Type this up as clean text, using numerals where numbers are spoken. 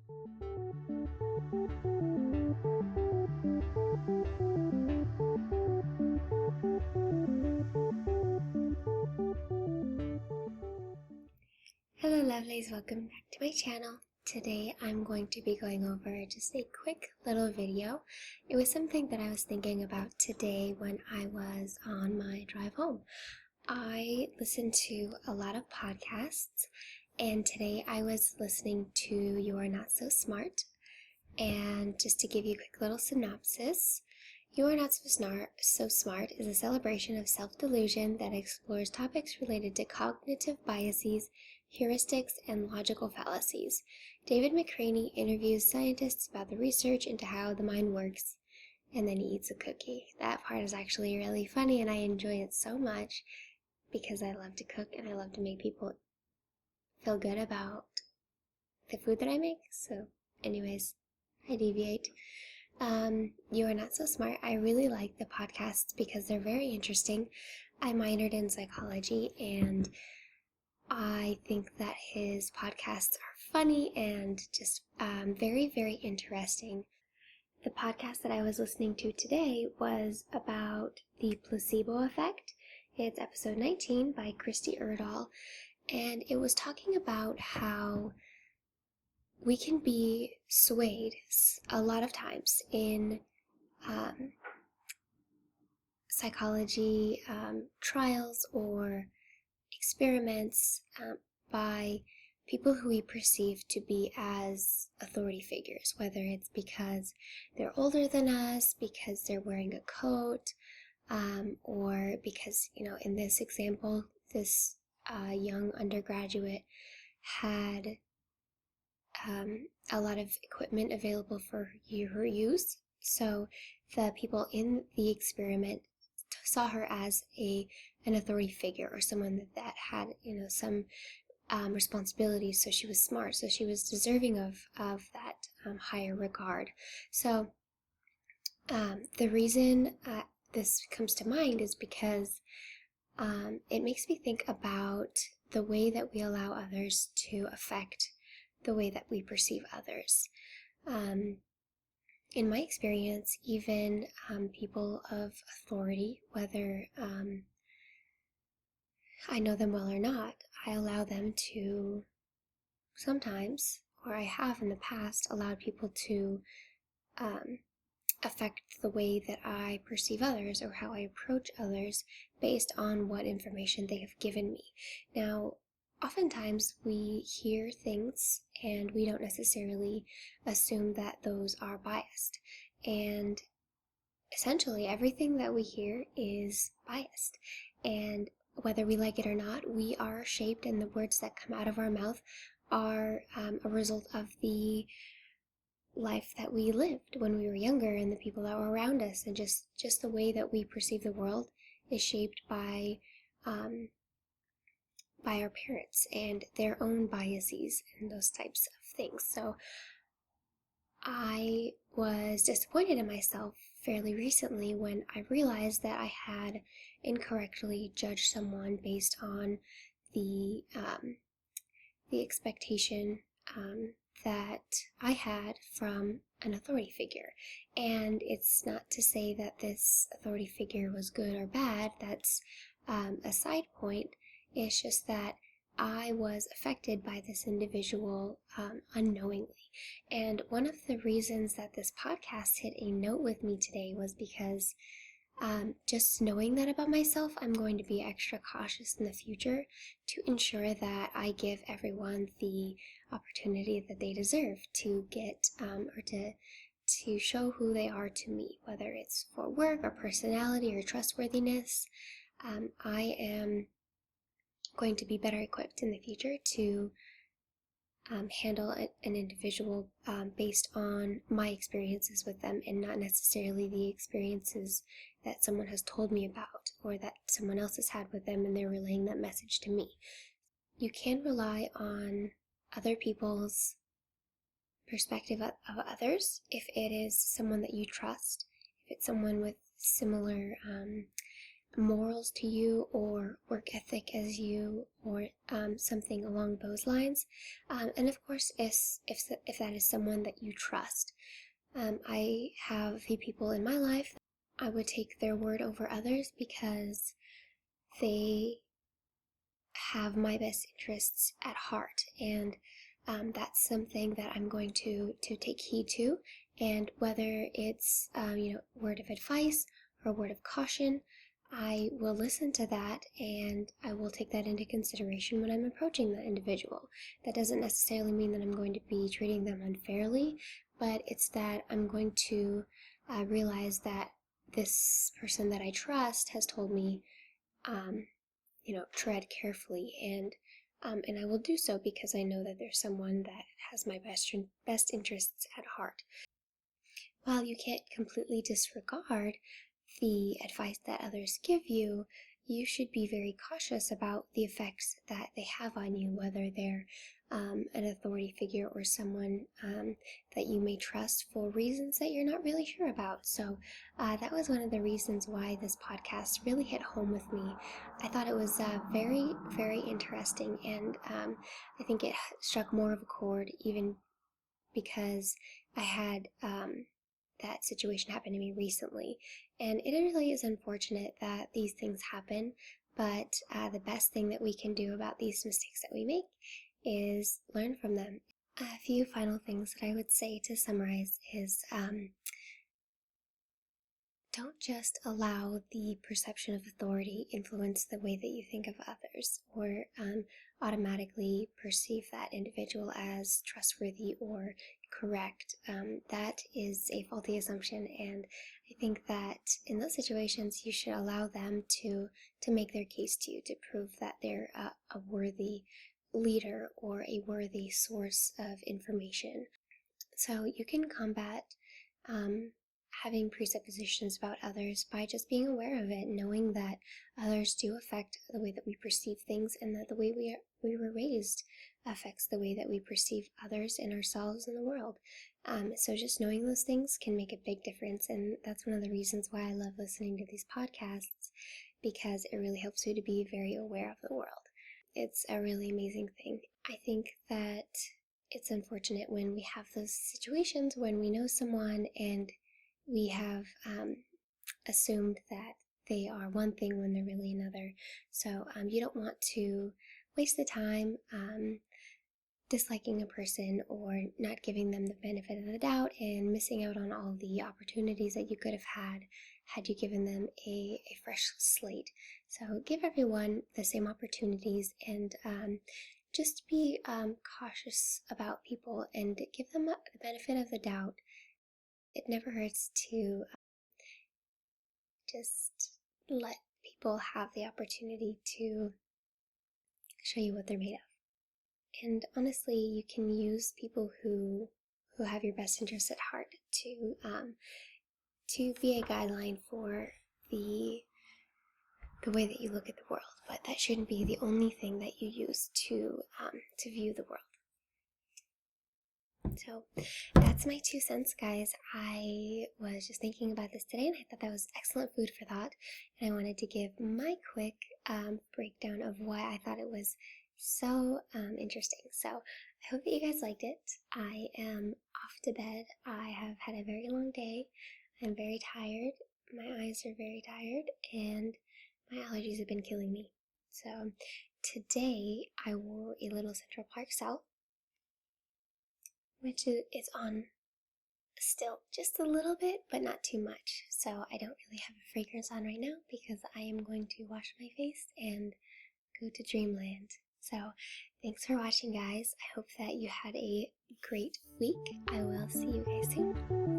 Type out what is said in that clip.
Hello lovelies, welcome back to my channel. Today I'm going to be going over just a quick little video. It was something that I was thinking about today when I was on my drive home. I listen to a lot of podcasts, and today I was listening to You Are Not So Smart. And just to give you a quick little synopsis, You Are Not So Smart is a celebration of self-delusion that explores topics related to cognitive biases, heuristics, and logical fallacies. David McCraney interviews scientists about the research into how the mind works, and then he eats a cookie. That part is actually really funny, and I enjoy it so much because I love to cook and I love to make people feel good about the food that I make. So anyways, I deviate. You Are Not So Smart. I really like the podcasts because they're very interesting. I minored in psychology, and I think that his podcasts are funny and just very, very interesting. The podcast that I was listening to today was about the placebo effect. It's episode 19 by Christy Erdahl, and it was talking about how we can be swayed a lot of times in psychology trials or experiments by people who we perceive to be as authority figures, whether it's because they're older than us, because they're wearing a coat, or because, in this example, this young undergraduate had a lot of equipment available for her use. So the people in the experiment saw her as an authority figure, or someone that had some responsibilities. So she was smart, so she was deserving of that higher regard. So the reason this comes to mind is because it makes me think about the way that we allow others to affect the way that we perceive others. In my experience, even people of authority, whether I know them well or not, I allow them to sometimes, or I have in the past, allowed people to affect the way that I perceive others or how I approach others based on what information they have given me. Now, oftentimes we hear things and we don't necessarily assume that those are biased. And essentially everything that we hear is biased. And whether we like it or not, we are shaped, and the words that come out of our mouth are a result of the life that we lived when we were younger and the people that were around us, and just the way that we perceive the world is shaped by our parents and their own biases and those types of things. So I was disappointed in myself fairly recently when I realized that I had incorrectly judged someone based on the expectation that I had from an authority figure. And it's not to say that this authority figure was good or bad. That's a side point. It's just that I was affected by this individual unknowingly. And one of the reasons that this podcast hit a note with me today was because just knowing that about myself, I'm going to be extra cautious in the future to ensure that I give everyone the opportunity that they deserve to get or to show who they are to me, whether it's for work or personality or trustworthiness. I am going to be better equipped in the future to handle an individual based on my experiences with them, and not necessarily the experiences that someone has told me about or that someone else has had with them and they're relaying that message to me. You can rely on other people's perspective of others if it is someone that you trust, if it's someone with similar morals to you or work ethic as you, or something along those lines. And of course, if that is someone that you trust. I have a few people in my life that I would take their word over others because they have my best interests at heart, and that's something that I'm going to take heed to. And whether it's word of advice or word of caution, I will listen to that and I will take that into consideration when I'm approaching that individual. That doesn't necessarily mean that I'm going to be treating them unfairly, but it's that I'm going to realize that this person that I trust has told me, tread carefully, and I will do so because I know that there's someone that has my best interests at heart. While you can't completely disregard the advice that others give you, you should be very cautious about the effects that they have on you, whether they're an authority figure or someone that you may trust for reasons that you're not really sure about. So that was one of the reasons why this podcast really hit home with me. I thought it was very, very interesting, and I think it struck more of a chord even because I had that situation happen to me recently. And it really is unfortunate that these things happen, but the best thing that we can do about these mistakes that we make is learn from them. A few final things that I would say to summarize is don't just allow the perception of authority influence the way that you think of others, or automatically perceive that individual as trustworthy or correct. That is a faulty assumption, and I think that in those situations you should allow them to make their case to you, to prove that they're a worthy leader or a worthy source of information. So you can combat having presuppositions about others by just being aware of it, knowing that others do affect the way that we perceive things, and that the way we were raised affects the way that we perceive others and ourselves in the world. So just knowing those things can make a big difference, and that's one of the reasons why I love listening to these podcasts, because it really helps me to be very aware of the world. It's a really amazing thing. I think that it's unfortunate when we have those situations when we know someone and we have assumed that they are one thing when they're really another. So you don't want to waste the time disliking a person or not giving them the benefit of the doubt and missing out on all the opportunities that you could have had you given them a fresh slate. So give everyone the same opportunities, and just be cautious about people and give them the benefit of the doubt. It never hurts to just let people have the opportunity to show you what they're made of. And honestly, you can use people who have your best interests at heart to be a guideline for the way that you look at the world, but that shouldn't be the only thing that you use to view the world. So that's my 2 cents, guys. I was just thinking about this today, and I thought that was excellent food for thought, and I wanted to give my quick breakdown of why I thought it was so interesting. So I hope that you guys liked it. I am off to bed. I have had a very long day. I'm very tired. My eyes are very tired, and my allergies have been killing me. So today I wore a little Central Park South, which is on still just a little bit, but not too much. So I don't really have a fragrance on right now because I am going to wash my face and go to dreamland. So thanks for watching, guys. I hope that you had a great week. I will see you guys soon.